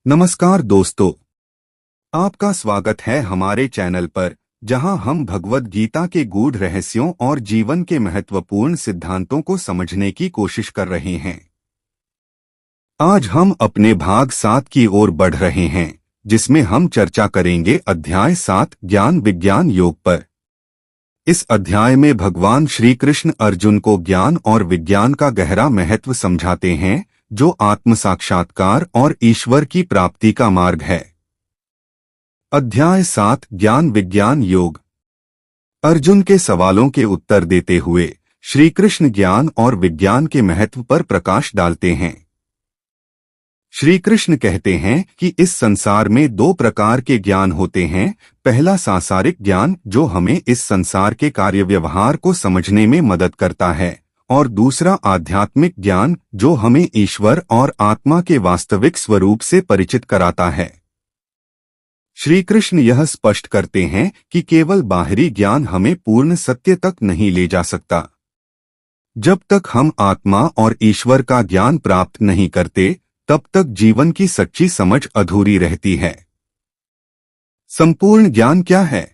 नमस्कार दोस्तों, आपका स्वागत है हमारे चैनल पर, जहां हम भगवद गीता के गूढ़ रहस्यों और जीवन के महत्वपूर्ण सिद्धांतों को समझने की कोशिश कर रहे हैं। आज हम अपने भाग 7 की ओर बढ़ रहे हैं, जिसमें हम चर्चा करेंगे अध्याय 7 ज्ञान विज्ञान योग पर। इस अध्याय में भगवान श्री कृष्ण अर्जुन को ज्ञान और विज्ञान का गहरा महत्व समझाते हैं, जो आत्म साक्षात्कार और ईश्वर की प्राप्ति का मार्ग है। अध्याय 7 ज्ञान विज्ञान योग। अर्जुन के सवालों के उत्तर देते हुए श्री कृष्ण ज्ञान और विज्ञान के महत्व पर प्रकाश डालते हैं। श्री कृष्ण कहते हैं कि इस संसार में 2 प्रकार के ज्ञान होते हैं। पहला सांसारिक ज्ञान, जो हमें इस संसार के कार्य व्यवहार को समझने में मदद करता है, और दूसरा आध्यात्मिक ज्ञान, जो हमें ईश्वर और आत्मा के वास्तविक स्वरूप से परिचित कराता है। श्री कृष्ण यह स्पष्ट करते हैं कि केवल बाहरी ज्ञान हमें पूर्ण सत्य तक नहीं ले जा सकता। जब तक हम आत्मा और ईश्वर का ज्ञान प्राप्त नहीं करते, तब तक जीवन की सच्ची समझ अधूरी रहती है। संपूर्ण ज्ञान क्या है?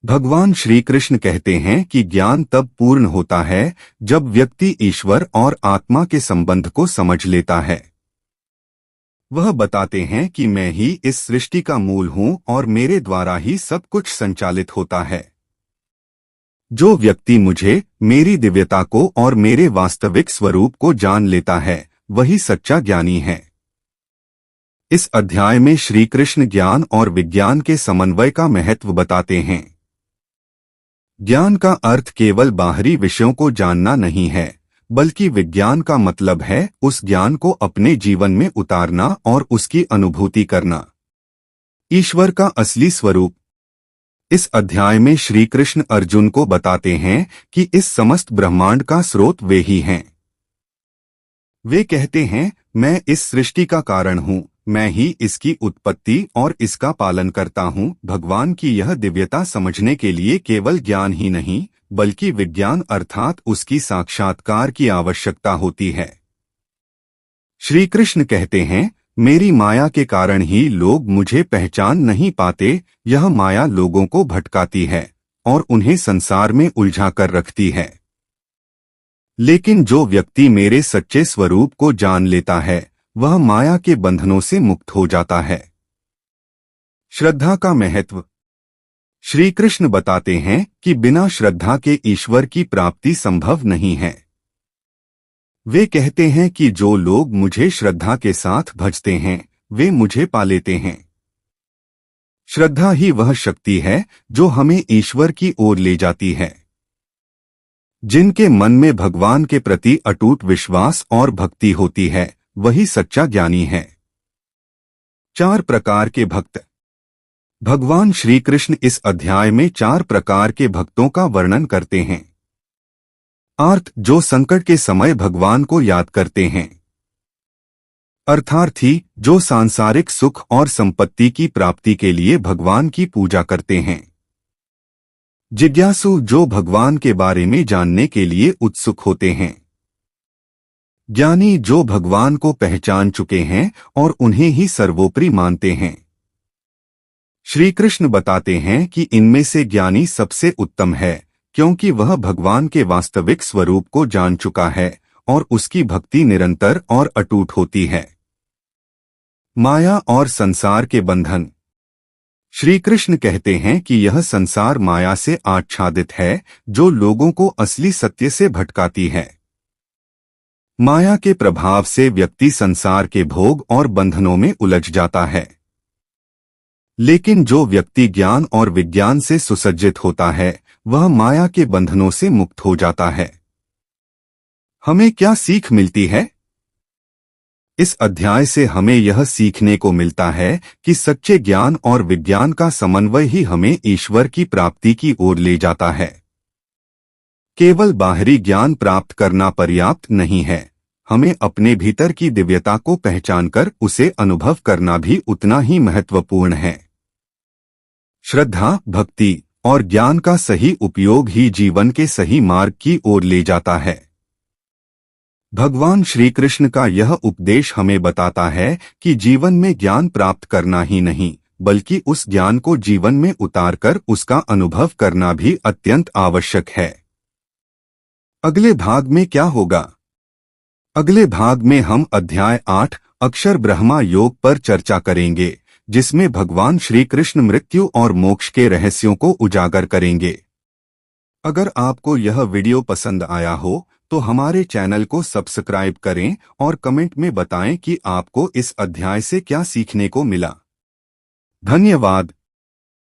भगवान श्री कृष्ण कहते हैं कि ज्ञान तब पूर्ण होता है जब व्यक्ति ईश्वर और आत्मा के संबंध को समझ लेता है। वह बताते हैं कि मैं ही इस सृष्टि का मूल हूं और मेरे द्वारा ही सब कुछ संचालित होता है। जो व्यक्ति मुझे, मेरी दिव्यता को और मेरे वास्तविक स्वरूप को जान लेता है, वही सच्चा ज्ञानी है। इस अध्याय में श्री कृष्ण ज्ञान और विज्ञान के समन्वय का महत्व बताते हैं। ज्ञान का अर्थ केवल बाहरी विषयों को जानना नहीं है, बल्कि विज्ञान का मतलब है उस ज्ञान को अपने जीवन में उतारना और उसकी अनुभूति करना। ईश्वर का असली स्वरूप। इस अध्याय में श्री कृष्ण अर्जुन को बताते हैं कि इस समस्त ब्रह्मांड का स्रोत वे ही हैं। वे कहते हैं, मैं इस सृष्टि का कारण हूँ, मैं ही इसकी उत्पत्ति और इसका पालन करता हूँ। भगवान की यह दिव्यता समझने के लिए केवल ज्ञान ही नहीं, बल्कि विज्ञान अर्थात उसकी साक्षात्कार की आवश्यकता होती है। श्री कृष्ण कहते हैं, मेरी माया के कारण ही लोग मुझे पहचान नहीं पाते। यह माया लोगों को भटकाती है और उन्हें संसार में उलझा कर रखती है। लेकिन जो व्यक्ति मेरे सच्चे स्वरूप को जान लेता है, वह माया के बंधनों से मुक्त हो जाता है। श्रद्धा का महत्व। श्री कृष्ण बताते हैं कि बिना श्रद्धा के ईश्वर की प्राप्ति संभव नहीं है। वे कहते हैं कि जो लोग मुझे श्रद्धा के साथ भजते हैं, वे मुझे पा लेते हैं। श्रद्धा ही वह शक्ति है जो हमें ईश्वर की ओर ले जाती है। जिनके मन में भगवान के प्रति अटूट विश्वास और भक्ति होती है, वही सच्चा ज्ञानी है। 4 प्रकार के भक्त। भगवान श्री कृष्ण इस अध्याय में 4 प्रकार के भक्तों का वर्णन करते हैं। आर्त, जो संकट के समय भगवान को याद करते हैं। अर्थार्थी, जो सांसारिक सुख और संपत्ति की प्राप्ति के लिए भगवान की पूजा करते हैं। जिज्ञासु, जो भगवान के बारे में जानने के लिए उत्सुक होते हैं। ज्ञानी, जो भगवान को पहचान चुके हैं और उन्हें ही सर्वोपरि मानते हैं। श्री कृष्ण बताते हैं कि इनमें से ज्ञानी सबसे उत्तम है, क्योंकि वह भगवान के वास्तविक स्वरूप को जान चुका है और उसकी भक्ति निरंतर और अटूट होती है। माया और संसार के बंधन। श्री कृष्ण कहते हैं कि यह संसार माया से आच्छादित है, जो लोगों को असली सत्य से भटकाती है। माया के प्रभाव से व्यक्ति संसार के भोग और बंधनों में उलझ जाता है। लेकिन जो व्यक्ति ज्ञान और विज्ञान से सुसज्जित होता है, वह माया के बंधनों से मुक्त हो जाता है। हमें क्या सीख मिलती है? इस अध्याय से हमें यह सीखने को मिलता है कि सच्चे ज्ञान और विज्ञान का समन्वय ही हमें ईश्वर की प्राप्ति की ओर ले जाता है। केवल बाहरी ज्ञान प्राप्त करना पर्याप्त नहीं है, हमें अपने भीतर की दिव्यता को पहचानकर उसे अनुभव करना भी उतना ही महत्वपूर्ण है। श्रद्धा, भक्ति और ज्ञान का सही उपयोग ही जीवन के सही मार्ग की ओर ले जाता है। भगवान श्री कृष्ण का यह उपदेश हमें बताता है कि जीवन में ज्ञान प्राप्त करना ही नहीं, बल्कि उस ज्ञान को जीवन में उतारकर उसका अनुभव करना भी अत्यंत आवश्यक है। अगले भाग में क्या होगा? अगले भाग में हम अध्याय 8 अक्षर ब्रह्मा योग पर चर्चा करेंगे, जिसमें भगवान श्री कृष्ण मृत्यु और मोक्ष के रहस्यों को उजागर करेंगे। अगर आपको यह वीडियो पसंद आया हो तो हमारे चैनल को सब्सक्राइब करें और कमेंट में बताएं कि आपको इस अध्याय से क्या सीखने को मिला। धन्यवाद।